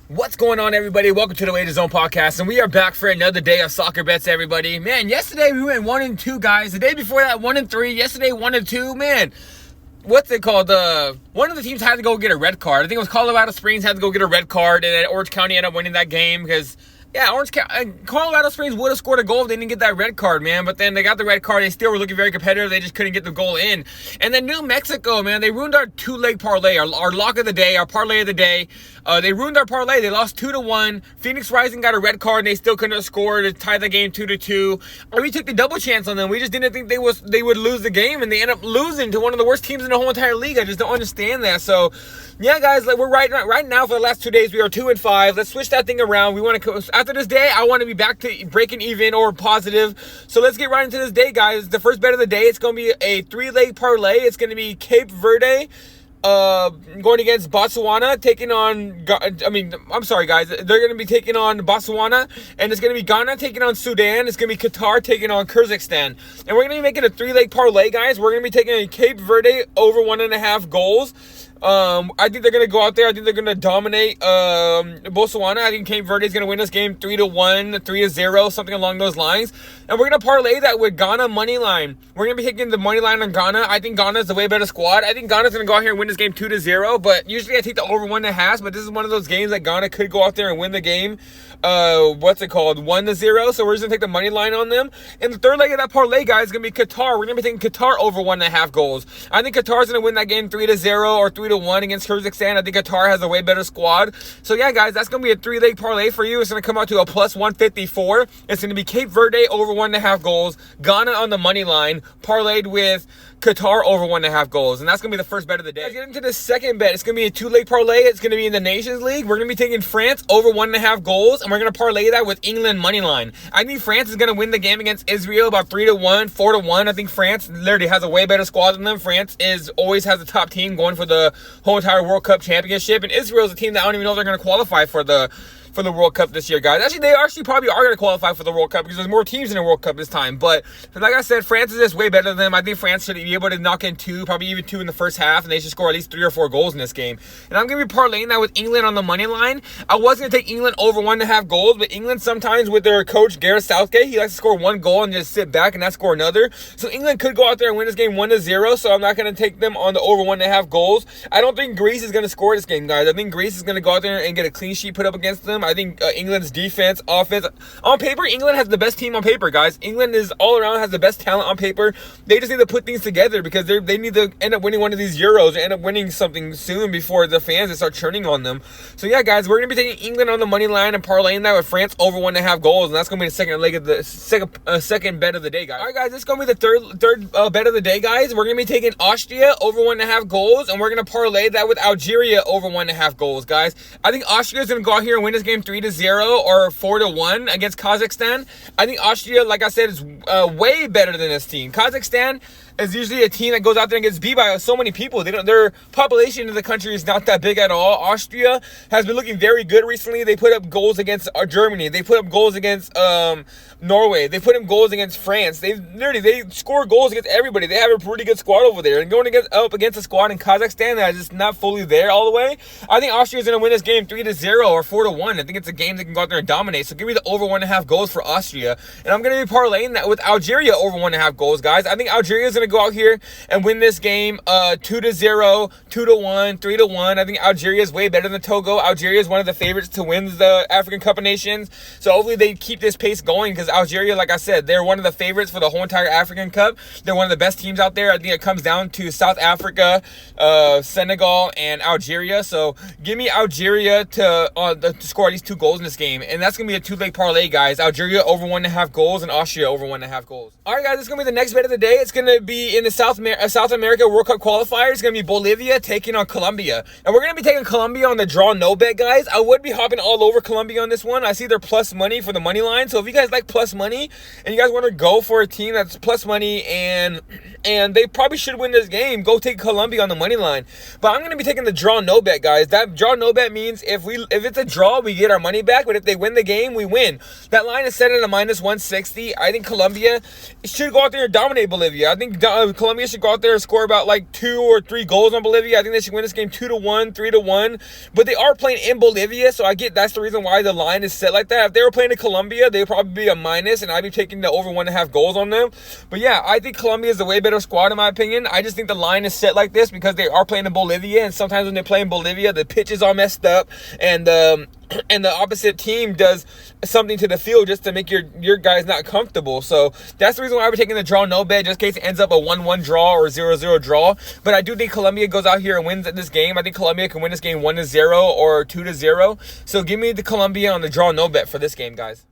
What's going on, everybody? Welcome to the Way to Zone podcast, and we are back for another day of soccer bets, everybody. Man, yesterday we went 1-2, guys. The day before that, 1-3. Yesterday, 1-2. Man, what's it called? One of the teams had to go get a red card. I think it was Colorado Springs had to go get a red card, and then Orange County ended up winning that game because, yeah, Colorado Springs would have scored a goal if they didn't get that red card, man. But then they got the red card. They still were looking very competitive. They just couldn't get the goal in. And then New Mexico, man, they ruined our two-leg parlay, our lock of the day, our parlay of the day. They ruined our parlay. They lost 2-1. Phoenix Rising got a red card, and they still couldn't have scored to tie the game 2-2. We took the double chance on them. We just didn't think they would lose the game, and they end up losing to one of the worst teams in the whole entire league. I just don't understand that. So, yeah, guys, like we're right now for the last 2 days, we are 2-5. Let's switch that thing around. We want to after this day, I want to be back to breaking even or positive. So let's get right into this day, guys. The first bet of the day, it's going to be a 3-leg parlay. It's going to be Cape Verde going against Botswana, taking on, I'm sorry, guys. They're going to be taking on Botswana, and it's going to be Ghana taking on Sudan. It's going to be Qatar taking on Kyrgyzstan. And we're going to be making a 3-leg parlay, guys. We're going to be taking a Cape Verde over 1.5 goals. I think they're going to go out there. I think they're going to dominate Botswana. I think Cape Verde is going to win this game 3-1, 3-0, something along those lines. And we're going to parlay that with Ghana money line. We're going to be taking the money line on Ghana. I think Ghana is a way better squad. I think Ghana's going to go out here and win this game 2-0. But usually I take the over 1.5. But this is one of those games that Ghana could go out there and win the game. 1-0. So we're just going to take the money line on them. And the third leg of that parlay, guys, is going to be Qatar. We're going to be taking Qatar over 1.5 goals. I think Qatar's going to win that game 3-0 or 3-1 against Kyrgyzstan. I think Qatar has a way better squad. So yeah, guys, that's going to be a 3-leg parlay for you. It's going to come out to a plus 154. It's going to be Cape Verde over 1.5 goals, Ghana on the money line, parlayed with Qatar over 1.5 goals. And that's going to be the first bet of the day. Let's get into the second bet. It's going to be a 2-leg parlay. It's going to be in the Nations League. We're going to be taking France over 1.5 goals, and we're going to parlay that with England money line. I think France is going to win the game against Israel about 3-1, 4-1. I think France literally has a way better squad than them. France always has the top team going for the whole entire World Cup championship, and Israel's a team that I don't even know if they're going to qualify for the World Cup this year, guys. Actually, they probably are going to qualify for the World Cup because there's more teams in the World Cup this time. But like I said, France is just way better than them. I think France should be able to knock in 2, probably even 2 in the first half, and they should score at least 3 or 4 goals in this game. And I'm going to be parlaying that with England on the money line. I was going to take England over 1.5 goals, but England sometimes with their coach, Gareth Southgate, he likes to score 1 goal and just sit back and not score another. So England could go out there and win this game 1-0, so I'm not going to take them on the over 1.5 goals. I don't think Greece is going to score this game, guys. I think Greece is going to go out there and get a clean sheet put up against them. I think England's defense, offense, on paper, England has the best team on paper, guys. England is all around, has the best talent on paper. They just need to put things together because they need to end up winning one of these Euros or end up winning something soon before the fans start churning on them. So yeah, guys, we're gonna be taking England on the money line and parlaying that with France over 1.5 goals, and that's gonna be the second leg of the second bet of the day, guys. All right, guys, this is gonna be the third bet of the day, guys. We're gonna be taking Austria over 1.5 goals, and we're gonna parlay that with Algeria over 1.5 goals, guys. I think Austria is gonna go out here and win this game 3-0. Or 4-1 against Kazakhstan. I think Austria, like I said, is way better than this team. Kazakhstan is usually a team that goes out there and gets beat by so many people. Their population in the country is not that big at all. Austria has been looking very good recently. They put up goals against Germany. They put up goals against Norway. They put up goals against France. They score goals against everybody. They have a pretty good squad over there. And going up against a squad in Kazakhstan that is just not fully there all the way, I think Austria is going to win this game 3-0 or 4-1. I think it's a game that can go out there and dominate. So give me the over 1.5 goals for Austria. And I'm going to be parlaying that with Algeria over 1.5 goals, guys. I think Algeria is going to go out here and win this game 2-0, 2-1, 3-1. I think Algeria is way better than Togo. Algeria is one of the favorites to win the African Cup of Nations. So hopefully they keep this pace going because Algeria, like I said, they're one of the favorites for the whole entire African Cup. They're one of the best teams out there. I think it comes down to South Africa, Senegal, and Algeria. So give me Algeria to score at least 2 goals in this game. And that's going to be a 2-leg parlay, guys. Algeria over 1.5 goals and Austria over 1.5 goals. All right, guys, this is going to be the next bet of the day. It's going to be in the South America World Cup qualifier. It's going to be Bolivia taking on Colombia. And we're going to be taking Colombia on the draw no bet, guys. I would be hopping all over Colombia on this one. I see their plus money for the money line. So if you guys like plus money and you guys want to go for a team that's plus money and and they probably should win this game. Go take Colombia on the money line. But I'm going to be taking the draw no bet, guys. That draw no bet means if it's a draw, we get our money back. But if they win the game, we win. That line is set at a -160. I think Colombia should go out there and dominate Bolivia. I think Colombia should go out there and score about like 2 or 3 goals on Bolivia. I think they should win this game 2-1, 3-1. But they are playing in Bolivia, so I get that's the reason why the line is set like that. If they were playing in Colombia, they'd probably be a minus, and I'd be taking the over 1.5 goals on them. But yeah, I think Colombia is a way better squad in my opinion. I just think the line is set like this because they are playing in Bolivia, and sometimes when they play in Bolivia, the pitch is all messed up, and the opposite team does something to the field just to make your guys not comfortable. So that's the reason why we're taking the draw no bet, just in case it ends up a 1-1 draw or 0-0 draw. But I do think Colombia goes out here and wins this game. I think Colombia can win this game 1-0 or 2-0. So give me the Colombia on the draw no bet for this game, guys.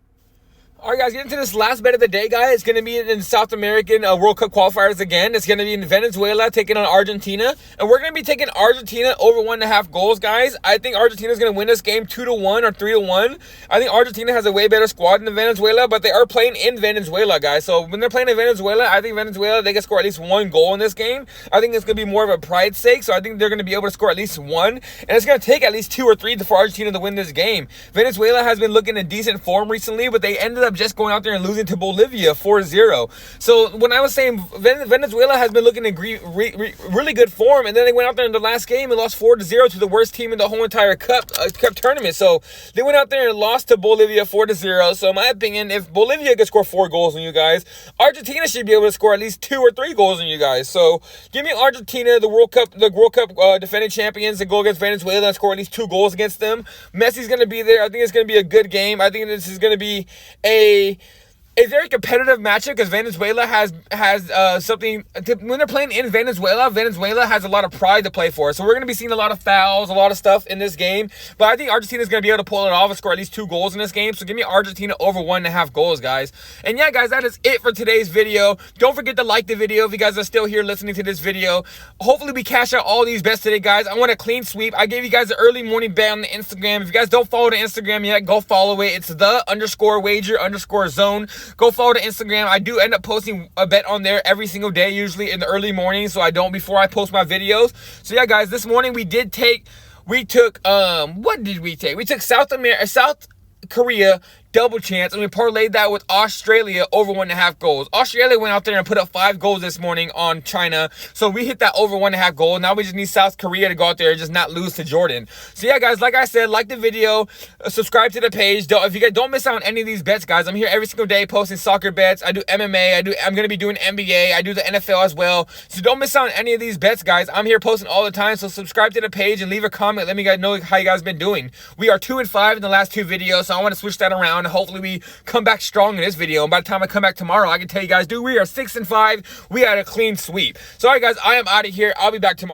All right, guys, get into this last bet of the day, guys. It's going to be in South American World Cup qualifiers again. It's going to be in Venezuela taking on Argentina. And we're going to be taking Argentina over 1.5 goals, guys. I think Argentina's going to win this game 2-1 or 3-1. I think Argentina has a way better squad than Venezuela, but they are playing in Venezuela, guys. So when they're playing in Venezuela, I think Venezuela, they can score at least 1 goal in this game. I think it's going to be more of a pride sake, so I think they're going to be able to score at least 1. And it's going to take at least 2 or 3 for Argentina to win this game. Venezuela has been looking in decent form recently, but they ended up just going out there and losing to Bolivia 4-0. So when I was saying Venezuela has been looking in really good form, and then they went out there in the last game and lost 4-0 to the worst team in the whole entire cup tournament. So they went out there and lost to Bolivia 4-0. So in my opinion, if Bolivia could score 4 goals on you guys, Argentina should be able to score at least 2 or 3 goals on you guys. So give me Argentina, the World Cup defending champions, to go against Venezuela and score at least 2 goals against them. Messi's going to be there. I think it's going to be a good game. I think this is going to be a very competitive matchup because Venezuela has something when they're playing in Venezuela. Venezuela has a lot of pride to play for, so we're going to be seeing a lot of fouls, a lot of stuff in this game. But I think Argentina is going to be able to pull it off and score at least 2 goals in this game. So give me Argentina over 1.5 goals, guys. And yeah, guys, that is it for today's video. Don't forget to like the video if you guys are still here listening to this video. Hopefully we cash out all these bets today, guys. I want a clean sweep. I gave you guys an early morning bet on the Instagram. If you guys don't follow the Instagram yet, go follow it. It's the_wager_zone. Go follow the Instagram. I do end up posting a bet on there every single day, usually in the early morning, so I don't before I post my videos. So yeah, guys, this morning we took what did we take? We took South Korea double chance, and we parlayed that with Australia over 1.5 goals. Australia went out there and put up 5 goals this morning on China, so we hit that over 1.5 goal. Now we just need South Korea to go out there and just not lose to Jordan. So yeah, guys, like I said, like the video, subscribe to the page. If you guys don't miss out on any of these bets, guys, I'm here every single day posting soccer bets. I do MMA. I'm gonna be doing NBA. I do the NFL as well. So don't miss out on any of these bets, guys. I'm here posting all the time. So subscribe to the page and leave a comment. Let me know how you guys been doing. We are 2-5 in the last 2 videos, so I want to switch that around. Hopefully we come back strong in this video, and by the time I come back tomorrow, I can tell you guys, dude, we are 6-5. We had a clean sweep. So all right, guys, I am out of here. I'll be back tomorrow.